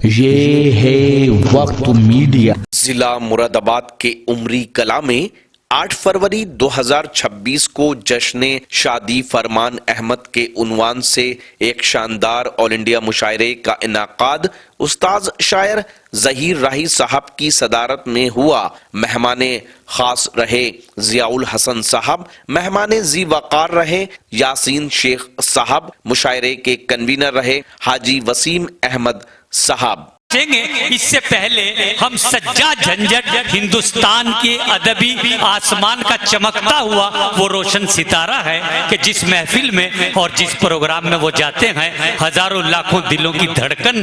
ये है वक्त मीडिया। जिला मुरादाबाद के उमरी कला में 8 फरवरी 2026 को जश्न शादी फरमान अहमद के उन्वान से एक शानदार ऑल इंडिया मुशायरे का इनाकाद उस्ताद शायर जहीर राही साहब की सदारत में हुआ। मेहमाने खास रहे जियाउल हसन साहब, मेहमाने जी वकार रहे यासीन शेख साहब, मुशायरे के कन्वीनर रहे हाजी वसीम अहमद साहब। इससे पहले हम सज्जाद झंझट हिंदुस्तान के अदबी आसमान का चमकता हुआ वो रोशन सितारा है कि जिस महफिल में और जिस प्रोग्राम में वो जाते हैं हजारों लाखों दिलों की धड़कन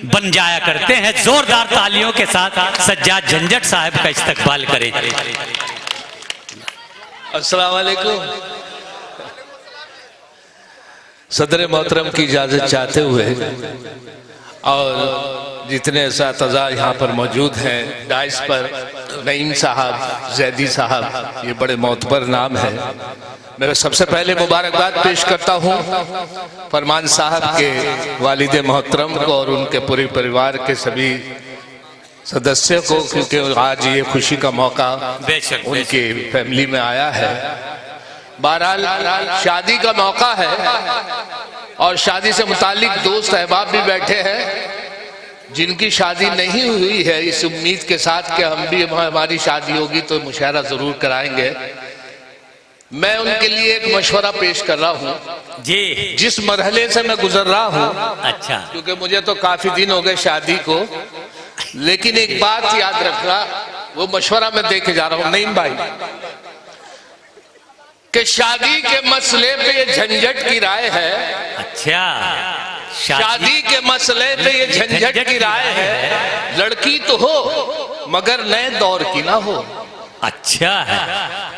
बन जाया करते हैं। जोरदार तालियों के साथ सज्जाद झंझट साहब का इस्तकबाल करें। अस्सलाम वालेकुम। सदर मोहतरम की इजाजत चाहते हुए और जितने असातिज़ा यहाँ पर मौजूद हैं, डाइस पर नईम साहब, जैदी साहब, ये बड़े मोतबर नाम है। मैं सबसे पहले मुबारकबाद पेश करता हूँ फरमान साहब के वालिद मोहतरम को और उनके पूरे परिवार के सभी सदस्यों को, क्योंकि आज ये खुशी का मौका उनकी फैमिली में आया है। बहरहाल शादी का मौका है और शादी से मुतालिक दोस्त अहबाब भी बैठे हैं जिनकी शादी नहीं हुई है, इस उम्मीद के साथ कि हम भी हमारी शादी होगी तो मुशायरा जरूर कराएंगे। मैं उनके लिए एक मशवरा पेश कर रहा हूँ जी। जिस मरहले से मैं गुजर रहा हूँ, अच्छा, क्योंकि मुझे तो काफी दिन हो गए शादी को, लेकिन एक बात याद रखना, वो मशवरा मैं दे के जा रहा हूँ नईम भाई, कि शादी के मसले पे झंझट की राय है। अच्छा, शादी के मसले पे ये झंझट की राय है, लड़की तो हो मगर नए दौर की ना हो। अच्छा है,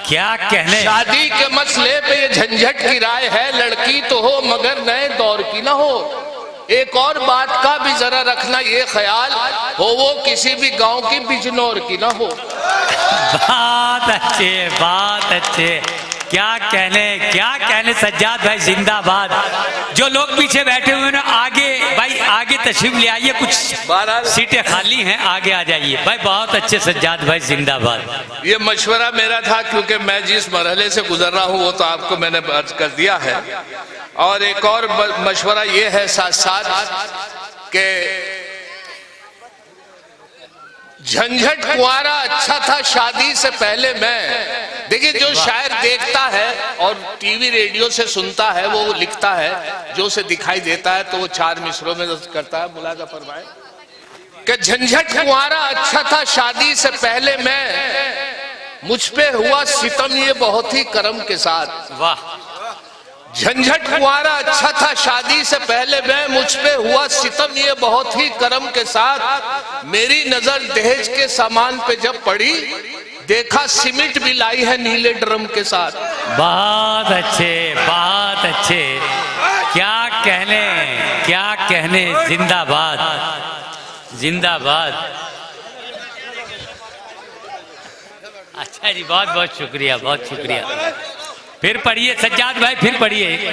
क्या कहने। शादी के मसले पे ये झंझट की राय है, लड़की तो हो मगर नए दौर की ना हो। एक और बात का भी जरा रखना ये ख्याल हो, वो किसी भी गांव की बिजनौर की ना हो। बात अच्छे, बात अच्छे। क्या कहने सज्जाद भाई जिंदाबाद। जो लोग पीछे बैठे हुए हैं आगे भाई, आगे तशरीफ ले आइए, कुछ सीटें खाली हैं, आगे आ जाइए भाई। बहुत अच्छे सज्जाद भाई जिंदाबाद। ये मशवरा मेरा था क्योंकि मैं जिस मरहले से गुजर रहा हूँ वो तो आपको मैंने अर्ज कर दिया है। और एक और मशवरा ये है साथ साथ के झंझट कुआरा अच्छा था शादी से पहले मैं। देखिए, जो शायर देखता है और टीवी रेडियो से सुनता है वो लिखता है, जो उसे दिखाई देता है तो वो 4 मिसरों में करता है। मुलाजा फरमाए कि झंझट कुआरा अच्छा था शादी से पहले मैं, मुझ पे हुआ सितम ये बहुत ही करम के साथ। वाह। झंझट कुआरा अच्छा था शादी से पहले मैं, मुझ पे हुआ सितम ये बहुत ही करम के साथ। मेरी नजर दहेज के सामान पे जब पड़ी, देखा सीमेंट भी लाई है नीले ड्रम के साथ। बहुत अच्छे, बहुत अच्छे। क्या कहने, जिंदाबाद, जिंदाबाद। अच्छा जी, बहुत बहुत शुक्रिया, बहुत शुक्रिया। फिर पढ़िए सज्जाद भाई, फिर पढ़िए।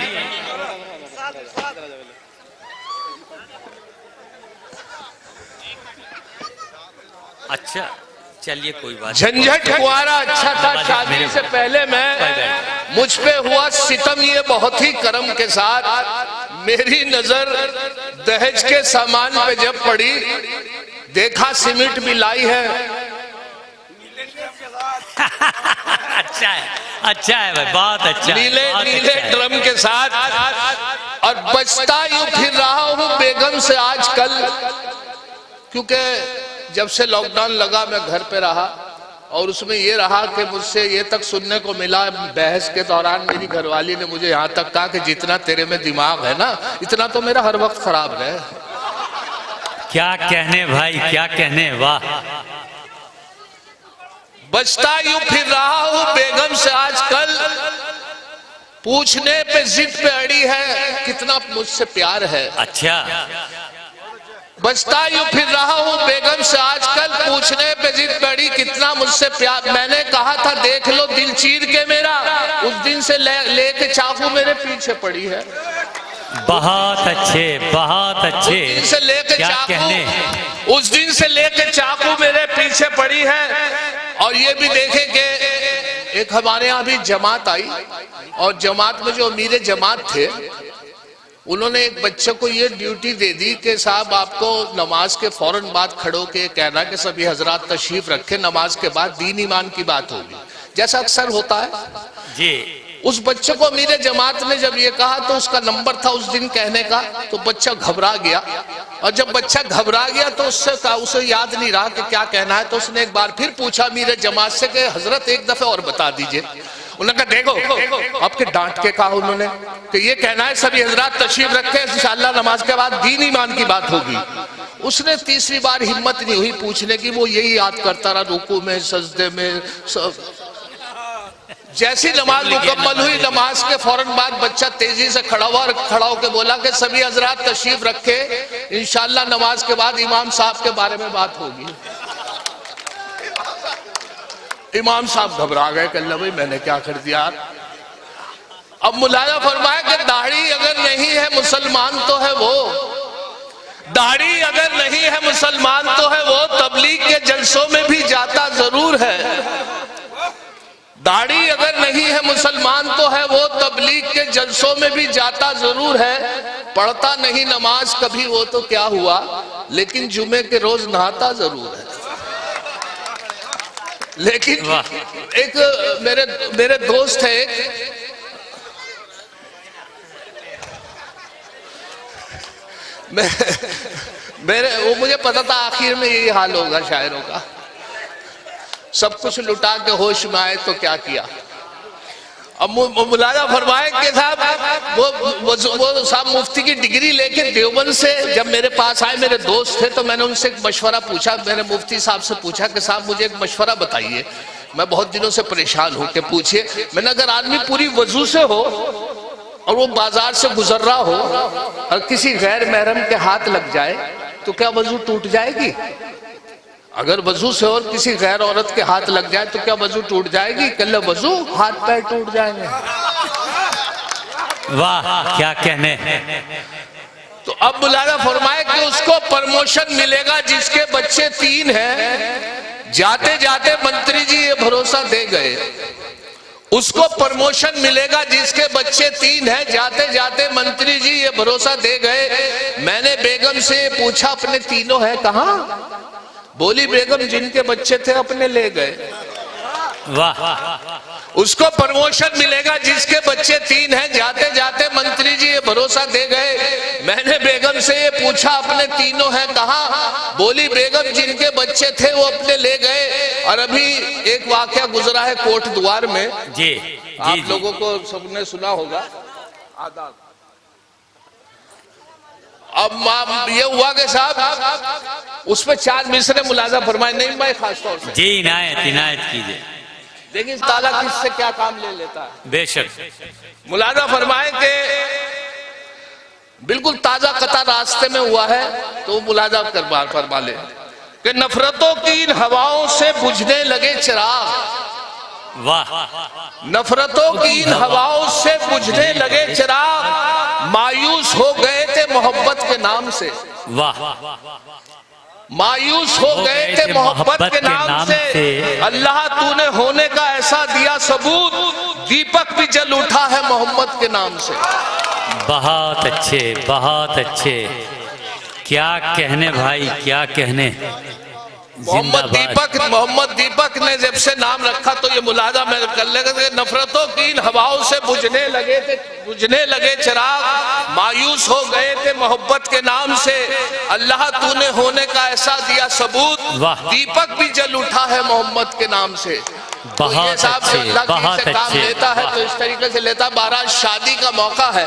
अच्छा चलिए, कोई बात। झंझट कुआरा अच्छा था शादी से पहले मैं, मुझ पे हुआ सितम ये बहुत ही करम के साथ। मेरी नजर दहेज के सामान पे जब पड़ी, देखा सीमेंट भी लाई है। अच्छा है, अच्छा है भाई, बहुत अच्छा। नीले ड्रम के साथ। और बचता यूं फिर रहा हूँ बेगम से आजकल, क्योंकि जब से लॉकडाउन लगा मैं घर पे रहा और उसमें ये रहा कि मुझसे ये तक सुनने को मिला बहस के दौरान, मेरी घरवाली ने मुझे यहाँ तक कहा कि जितना तेरे में दिमाग है ना, इतना तो मेरा हर वक्त खराब रहे। क्या कहने भाई, क्या कहने। वाह। बचता यूं फिर रहा हूँ बेगम से आजकल, पूछने पे जिद पे अड़ी है कितना मुझसे प्यार है। अच्छा। बचता यूं फिर रहा हूँ बेगम से आजकल, पूछने पे जिद पे अड़ी कितना मुझसे प्यार। मैंने कहा था देख लो दिल चीर के मेरा, उस दिन से लेके चाकू मेरे पीछे पड़ी है। बहुत अच्छे, बहुत अच्छे। उस दिन से लेके क्या कहने। उस दिन से लेके चाकू मेरे पीछे पड़ी है। और ये भी देखें कि एक हमारे यहाँ भी जमात आई और जमात में जो अमीर जमात थे उन्होंने एक बच्चे को ये ड्यूटी दे दी कि साहब आपको नमाज के फौरन बाद खड़े होके कहना कि सभी हजरात तशरीफ रखें, नमाज के बाद दीन ईमान की बात होगी, जैसा अक्सर होता है जी। उस बच्चे को अमीर जमात ने जब ये कहा तो उसका नंबर था उस दिन कहने का, तो बच्चा घबरा गया। और जब बच्चा घबरा गया तो उसे याद नहीं रहा कि क्या कहना है, तो उसने एक बार फिर पूछा अमीर जमात से कि हजरत एक दफे और बता दीजिए। उन्होंने कहा देखो, आपके डांट के कहा उन्होंने कि ये कहना है सभी हजरात तशरीफ रखे, इंशाअल्लाह नमाज के बाद दीन ईमान की बात होगी। उसने तीसरी बार हिम्मत नहीं हुई पूछने की, वो यही याद करता रहा रुकू में सजदे में जैसी नमाज मुकम्मल हुई, नमाज के फौरन बाद बच्चा तेजी से खड़ा हुआ और खड़ा होकर बोला कि सभी हजरात तशरीफ रखे, इंशाअल्लाह नमाज के बाद इमाम साहब के बारे में बात होगी। इमाम साहब घबरा गए कि अल्लाह भाई मैंने क्या कर दिया। अब मुलाजा फरमाया कि दाढ़ी अगर नहीं है मुसलमान तो है वो, दाढ़ी अगर नहीं है मुसलमान तो है वो, तबलीग के जलसों में भी जाता जरूर है। दाढ़ी अगर नहीं है मुसलमान तो है वो, तबलीग के जलसों में भी जाता जरूर है। पढ़ता नहीं नमाज कभी वो तो क्या हुआ, लेकिन जुमे के रोज नहाता जरूर है। लेकिन एक मेरे दोस्त है, मेरे वो मुझे पता था आखिर में यही हाल होगा शायरों का, सब कुछ लुटा के होश में आए तो क्या किया। अब मुलाजा फरमाए के साहब वो साहब मुफ्ती की डिग्री लेके देवबंद से जब मेरे पास आए, मेरे दोस्त थे, तो मैंने उनसे एक मशवरा पूछा। मैंने मुफ्ती साहब से पूछा कि साहब मुझे एक मशवरा बताइए, मैं बहुत दिनों से परेशान हूं। के पूछिए। मैंने अगर आदमी पूरी वजू से हो और वो बाजार से गुजर रहा हो और किसी गैर महरम के हाथ लग जाए तो क्या वजू टूट जाएगी? अगर वजू से और किसी गैर औरत के हाथ लग जाए तो क्या वजू टूट जाएगी? कल वजू हाथ पैर टूट जाएंगे। वाह क्या कहने। तो अब मुलाजा फरमाए कि उसको प्रमोशन मिलेगा जिसके बच्चे 3 हैं। जाते जाते मंत्री जी ये भरोसा दे गए, उसको प्रमोशन मिलेगा जिसके बच्चे 3 हैं। जाते जाते मंत्री जी ये भरोसा दे गए। मैंने बेगम से पूछा अपने तीनों हैं कहाँ? बोली बेगम जिनके बच्चे थे अपने ले गए। वाह। उसको प्रमोशन मिलेगा जिसके बच्चे 3 हैं। जाते जाते मंत्री जी ये भरोसा दे गए। मैंने बेगम से ये पूछा अपने तीनों हैं कहाँ? बोली बेगम जिनके बच्चे थे वो अपने ले गए। और अभी एक वाकया गुजरा है कोट द्वार में, जी, आप लोगों को सबने सुना होगा। अब ये हुआ कि साहब उस पर 4 मिसरे मुलाजा फरमाए। नहीं भाई खास तौर से जी इनायत कीजिए। देखिए ताला किससे क्या काम ले लेता है। बेशक। मुलाजा फरमाए कि बिल्कुल ताजा कता रास्ते में हुआ है तो मुलाजा कर फरमा ले कि नफरतों की इन हवाओं से बुझने लगे चिराग। वाह। नफरतों की इन हवाओं से बुझने लगे चिराग, मायूस हो गए थे मोहब्बत के नाम से। वाह। मायूस हो गए थे मोहब्बत के नाम से। अल्लाह तूने होने का ऐसा दिया सबूत, दीपक भी जल उठा है मोहम्मद के नाम से। बहुत अच्छे, बहुत अच्छे। क्या कहने भाई, क्या कहने। मोहम्मद दीपक ने जब से नाम रखा तो ये मुलाजा में कर लेगा कि नफरतों की इन हवाओं से बुझने लगे चिराग, मायूस हो गए थे मोहब्बत के नाम से। अल्लाह तूने होने का ऐसा दिया सबूत, दीपक भी जल उठा है मोहम्मद के नाम से। बहुत तो अच्छे, बहुत अच्छे। काम लेता है तो इस तरीके से लेता। 12 शादी का मौका है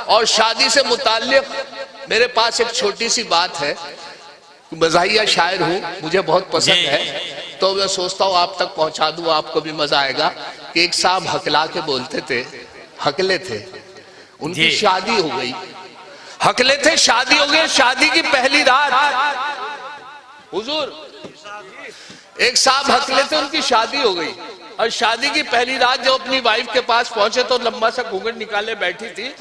और शादी से मुताल्लिक मेरे पास एक छोटी सी बात है। मज़ाहिया शायर हूँ, मुझे बहुत पसंद है, तो मैं सोचता हूँ आप तक पहुँचा दूँ, आपको भी मजा आएगा। कि एक साहब हकला के बोलते थे, हकले थे, उनकी शादी हो गई। हकले थे, शादी हो गई। शादी की पहली रात हुजूर एक साहब हकले थे, उनकी शादी हो गई। और शादी की पहली रात जब अपनी वाइफ के पास पहुंचे तो लंबा सा घूंघट निकाले बैठी थी।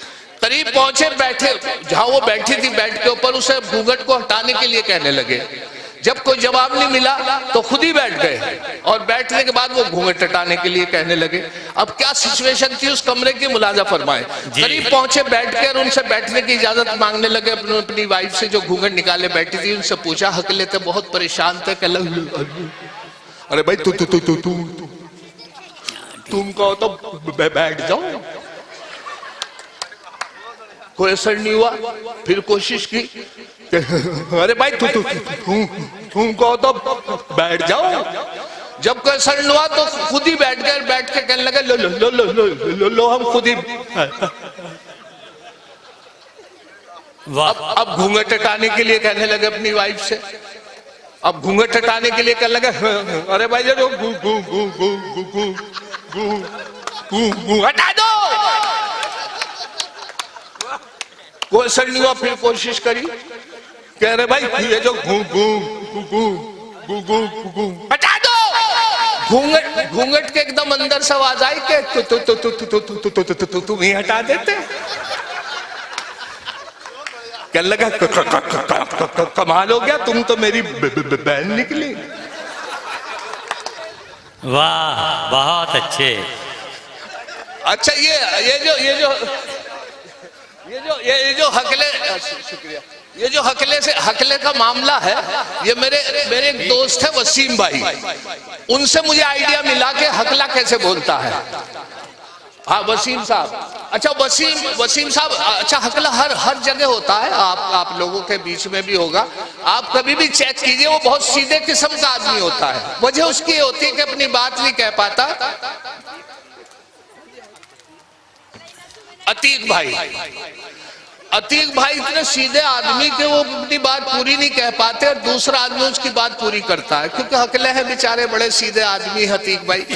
करीब पहुंचे, बैठे जहां वो बैठी थी बेड के ऊपर, उसे घूंघट को हटाने के लिए कहने लगे। जब कोई जवाब नहीं मिला तो खुद ही बैठ गए और बैठने के बाद वो घूंघट हटाने के लिए कहने लगे। अब क्या सिचुएशन थी उस कमरे की मुलाजा फरमाए। करीब पहुंचे, बैठ कर उनसे बैठने की इजाजत मांगने लगे। अपनी वाइफ से जो घूंघट निकाले बैठी थी उनसे पूछा, हक लेते बहुत परेशान थे, अरे भाई तुम कहो तो बैठ जाओ। कोई असर नहीं हुआ। फिर कोशिश की, अरे भाई तुम कहो तो बैठ जाओ। जब कोई असर नहीं हुआ तो खुद ही बैठ गए। बैठ के कहने लगे, लो लो लो लो लो लो लो हम खुद ही। अब घूंघट हटाने के लिए कहने लगे अपनी वाइफ से। अब घूंघट हटाने के लिए कहने लगे, अरे भाई जो हटा दो। कोई असर नहीं हुआ। फिर कोशिश करी, कह रहे भाई ये जो हटा दो। घूंघट के एकदम अंदर से आवाज आई कि तुम ही हटा देते। कहने लगा, कमाल हो गया, तुम तो मेरी बहन निकली। वाह, बहुत अच्छे। अच्छा, ये जो हकले, शुक्रिया, ये जो हकले का मामला है, ये मेरे एक दोस्त है वसीम भाई, उनसे मुझे आइडिया मिला कि हकला कैसे बोलता है। हाँ वसीम साहब, अच्छा वसीम साहब, अच्छा हकला हर जगह होता है, आप लोगों के बीच में भी होगा। आप कभी भी चेक कीजिए, वो बहुत सीधे किस्म का आदमी होता है। वजह उसकी होती है कि अपनी बात नहीं कह पाता। अतीक भाई इतने सीधे आदमी के वो अपनी बात पूरी नहीं कह पाते और दूसरा आदमी उसकी बात पूरी करता है, क्योंकि हकले हैं बेचारे, बड़े सीधे आदमी है अतीक भाई।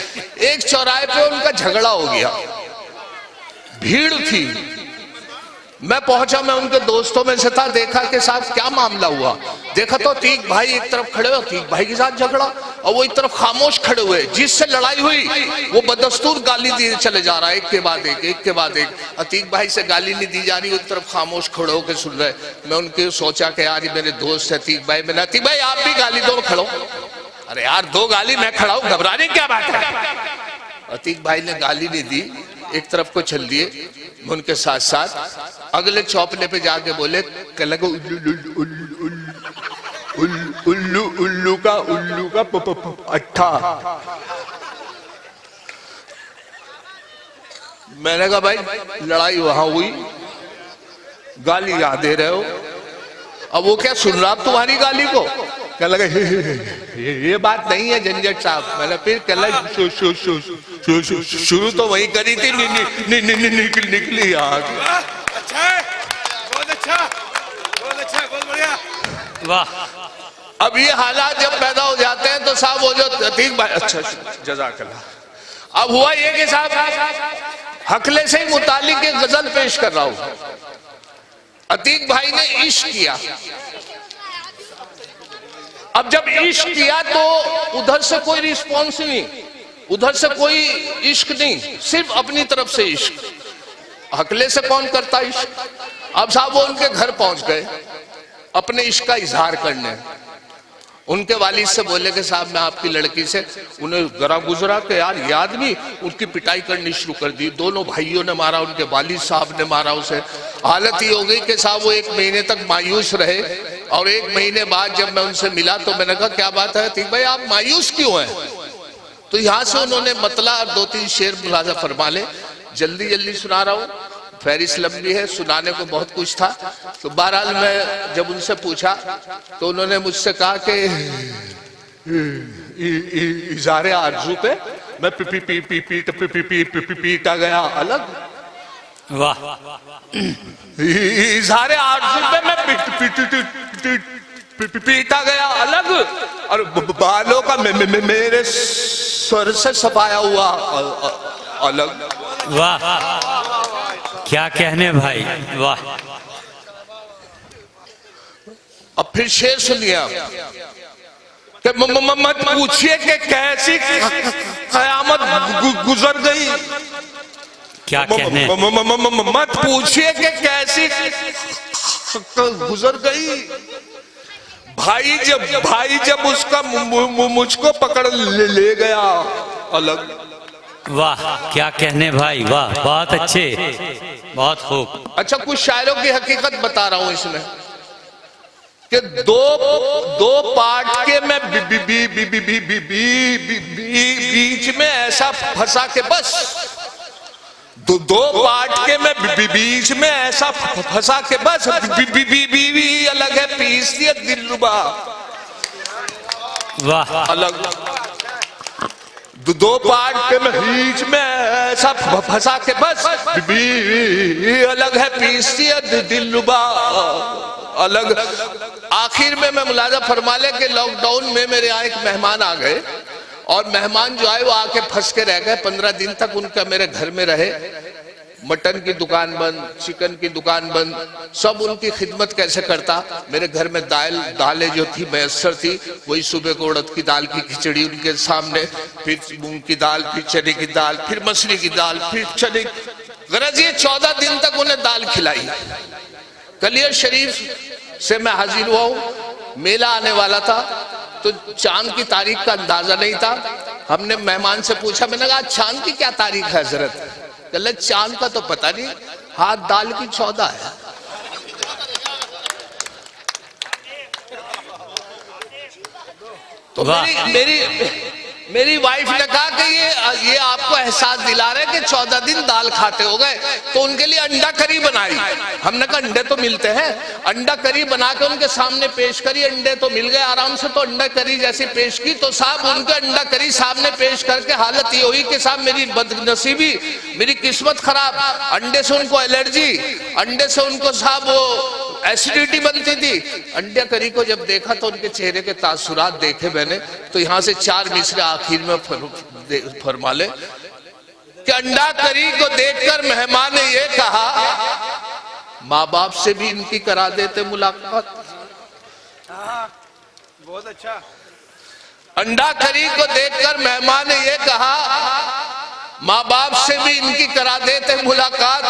एक चौराहे पे उनका झगड़ा हो गया, भीड़ थी। मैं पहुंचा, मैं उनके दोस्तों में से था, देखा कि साहब क्या मामला हुआ। देखा तो अतीक भाई एक तरफ खड़े हुए, अतीक भाई के साथ झगड़ा, और वो एक तरफ खामोश खड़े हुए। जिससे लड़ाई हुई वो बदस्तूर गाली दिए चले जा रहा है, एक के बाद एक। अतीक भाई से गाली नहीं दी जा रही, एक तरफ खामोश खड़े होकर सुन रहे। मैं उनके सोचा कि यार मेरे दोस्त है अतीक भाई, मैंने अतीक भाई आप भी गाली दो, खड़ो। अरे यार दो गाली, मैं खड़ा हूं, घबराने क्या बात है। अतीक भाई ने गाली नहीं दी, एक तरफ को चल दिए। उनके साथ साथ अगले चौपले पे जाके बोले, उल्लू का अट्ठा। मैंने कहा भाई लड़ाई वहां हुई, गाली यहां दे रहे हो। अब वो क्या सुन रहा तुम्हारी गाली को? क्या लगा ये बात नहीं है झंझट साहब। मैंने फिर शुरू तो वही करी थी, निकली यार। अच्छा, बहुत अच्छा, बहुत बढ़िया, वाह। अब ये हालात जब पैदा हो जाते हैं तो साहब वो जो अतीक भाई, अच्छा जज़ाकल्लाह। अब हुआ ये कि साहब हकले से मुतालिक एक गजल पेश कर रहा हूं। अतीक भाई ने इश्क किया। अब जब इश्क किया तो उधर से कोई रिस्पॉन्स नहीं, उधर से कोई इश्क नहीं, सिर्फ अपनी तरफ से इश्क। हकले से कौन करता इश्क? अब साहब वो उनके घर पहुंच गए अपने इश्क का इजहार करने। उनके वालिद से बोले कि साहब मैं आपकी लड़की से, उन्हें जरा गुजरा कि यार ये आदमी, उनकी पिटाई करनी शुरू कर दी। दोनों भाइयों ने मारा, उनके वालिद साहब ने मारा उसे। हालत ये हो गई कि साहब वो 1 महीने तक मायूस रहे। और 1 महीने बाद जब मैं उनसे मिला तो मैंने कहा क्या बात है अतीक भाई, आप मायूस क्यों हैं? तो यहां से उन्होंने मतला 2-3 शेर मुलाजा फरमा ले। जल्दी सुना रहा हूं, फहरिस्त लंबी है, सुनाने को बहुत कुछ था। तो बहरहाल मैं जब उनसे पूछा तो उन्होंने मुझसे कहा कि इज़ारे आरज़ू पे मैं पीटा गया अलग। वाह। इज़ारे आरज़ू पे मैं पीटा गया अलग, और बालों का मेरे सर से सफाया हुआ अलग। वाह, क्या कहने भाई, वाह। अब फिर शेर सुनिए कि मत पूछिए कि कैसी कयामत गुजर गई। क्या कहने? मत पूछिए कि कैसी गुजर गई। भाई जब उसका मुझको पकड़ ले गया अलग। वाह क्या कहने भाई, वाह बहुत अच्छे, बहुत खूब। अच्छा, कुछ शायरों की हकीकत बता रहा हूं इसमें कि दो पार्ट के मैं बीच में ऐसा फंसा के बस दो पार्ट के मैं बीच में ऐसा फंसा के बस बीवी अलग है पीसती है दिलरुबा वाह अलग। दो पार्ट के मैं बीच में ऐसा फंसा के बस बीवी अलग है पीसती है दिलरुबा अलग। आखिर में मैं मुलाजा फरमा ले कि लॉकडाउन में मेरे यहाँ एक मेहमान आ गए और मेहमान जो आए वो आके फंस के रह गए। 15 दिन तक उनका मेरे घर में रहे। मटन की दुकान बंद, चिकन की दुकान बंद, सब उनकी खिदमत कैसे करता। मेरे घर में दालें जो थी मैसर थी, वही सुबह को उड़द की दाल की खिचड़ी उनके सामने, फिर मूंग की दाल, फिर चने की दाल, फिर मछली की दाल, फिर चने। गरज ये 14 दिन तक उन्हें दाल खिलाई। कलियर शरीफ से मैं हाजिर हुआ हूँ। मेला आने वाला था तो चांद की तारीख का अंदाजा नहीं था। हमने मेहमान से पूछा, मैंने कहा चांद की क्या तारीख है हजरत? कहले चांद का तो पता नहीं, हाथ दाल की 14 है। तो मेरी वाइफ ने कहा कि ये आपको एहसास दिला रहे कि 14 दिन दाल खाते हो गए, तो उनके लिए अंडा करी बनाई। हमने कहा अंडे तो मिलते हैं। अंडा करी बना के उनके सामने पेश करी। अंडे तो मिल गए आराम से, तो अंडा करी जैसी पेश की तो साहब उनके अंडा करी सामने पेश करके हालत ये हुई कि साहब मेरी बदनसीबी, मेरी किस्मत खराब। अंडे से उनको एलर्जी, अंडे से उनको साहब वो एसिडिटी बनती थी। अंडे करी को जब देखा तो उनके चेहरे के तासुरात देखे मैंने, तो यहाँ से 4 मिसरे आखिर में फरमा ले कि अंडा करी को देखकर मेहमान ने ये कहा, माँ बाप से भी इनकी करा देते मुलाकात। बहुत अच्छा। अंडा करी को देखकर मेहमान ने ये कहा, माँ बाप से भी इनकी करा देते मुलाकात।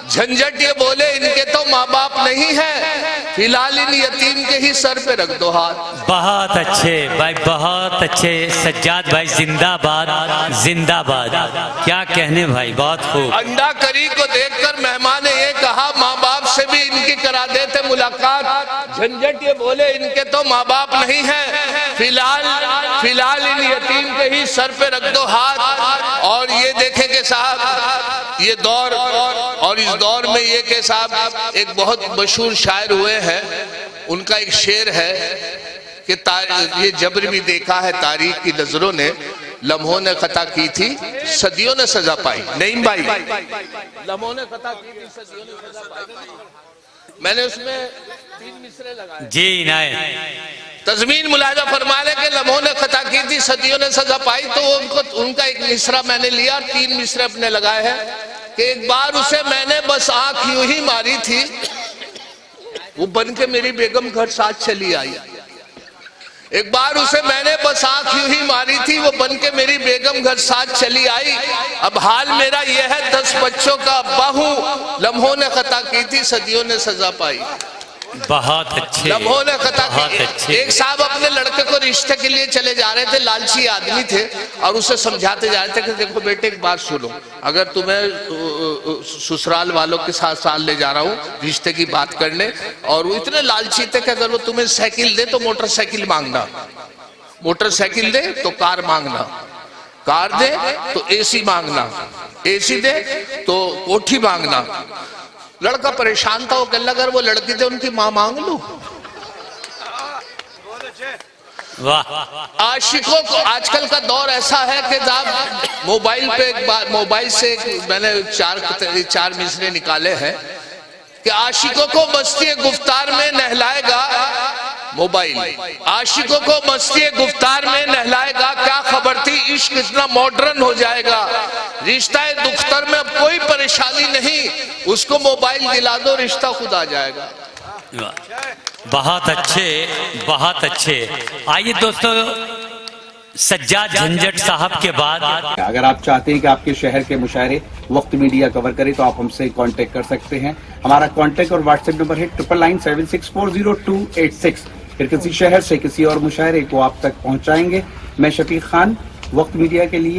झंझट ये बोले इनके तो माँ बाप नहीं है, फिलहाल इन यतीम के ही सर पे रख दो हाथ। बहुत अच्छे भाई, बहुत अच्छे। सज्जाद भाई जिंदाबाद जिंदाबाद। क्या कहने भाई, बहुत खूब। अंडा करी को देखकर मेहमान ने ये कहा, माँ बाप से भी इनकी करा देते मुलाकात। झंझट ये बोले इनके तो माँ बाप नहीं है, फिलहाल इन यतीम के ही सर पे रख दो हाथ। और ये देखेंगे साहब ये दौर, और इस दौर में ये के साहब एक बहुत मशहूर शायर हुए हैं। उनका एक शेर है कि ये जबर भी देखा है तारीख की नजरों ने, लम्हों ने खता की थी सदियों ने सजा पाई। नहीं भाई, लम्हों ने खता की थी सदियों ने सजा पाई। मैंने उसमें 3 मिसरे लगाए जी इनायत। तज़मीन मुलाजा फरमा ले कि लम्हों ने खता की थी सदियों ने सजा पाई, तो उनका एक मिसरा मैंने लिया, 3 मिसरे अपने लगाए हैं कि एक बार उसे मैंने बस आंख यूं ही मारी थी, वो बन के मेरी बेगम घर साथ चली आई। एक बार उसे मैंने बस आंख यूं ही मारी थी, वो बन के मेरी बेगम घर साथ चली आई। अब हाल मेरा यह है 10 बच्चों का अब्बा हूं, लम्हों ने खता की थी सदियों ने सजा पाई। बहुत अच्छे, लम्हों ने खता बहुत की। अच्छे। एक साहब अपने लड़के को रिश्ते के लिए चले जा रहे थे, लालची आदमी थे, और उसे समझाते जा रहे थे कि देखो बेटे एक बात सुनो, अगर तुम्हें ससुराल वालों के साथ ले जा रहा हूँ रिश्ते की बात करने, और वो इतने लालची थे कि अगर वो तुम्हें साइकिल दे तो मोटरसाइकिल मांगना, मोटरसाइकिल दे तो कार मांगना, कार दे तो एसी मांगना, एसी दे तो कोठी मांगना। लड़का परेशान था, वो कहने लगा अगर वो लड़की थे उनकी मां मांग लूं। वाह। आशिकों को आजकल का दौर ऐसा है कि आप मोबाइल पे एक बार मोबाइल से मैंने 4 मिसरे निकाले हैं कि आशिकों को मस्ती गुफ्तार में नहलाएगा मोबाइल, आशिकों को मस्ती गुफ्तार में नहलाएगा। क्या खबर थी इश्क इतना मॉडर्न हो जाएगा, रिश्ता दुख्तर में अब कोई परेशानी नहीं, उसको मोबाइल दिला दो रिश्ता खुद आ जाएगा। बहुत अच्छे, बहुत अच्छे। आइए दोस्तों, सज्जाद झंझट साहब के बाद अगर आप चाहते हैं कि आपके शहर के मुशायरे वक्त मीडिया कवर करे तो आप हमसे कांटेक्ट कर सकते हैं। हमारा कांटेक्ट और व्हाट्सएप नंबर है 9997640286। फिर किसी शहर से किसी और मुशायरे को आप तक पहुंचाएंगे। मैं शफीक खान, वक्त मीडिया के लिए।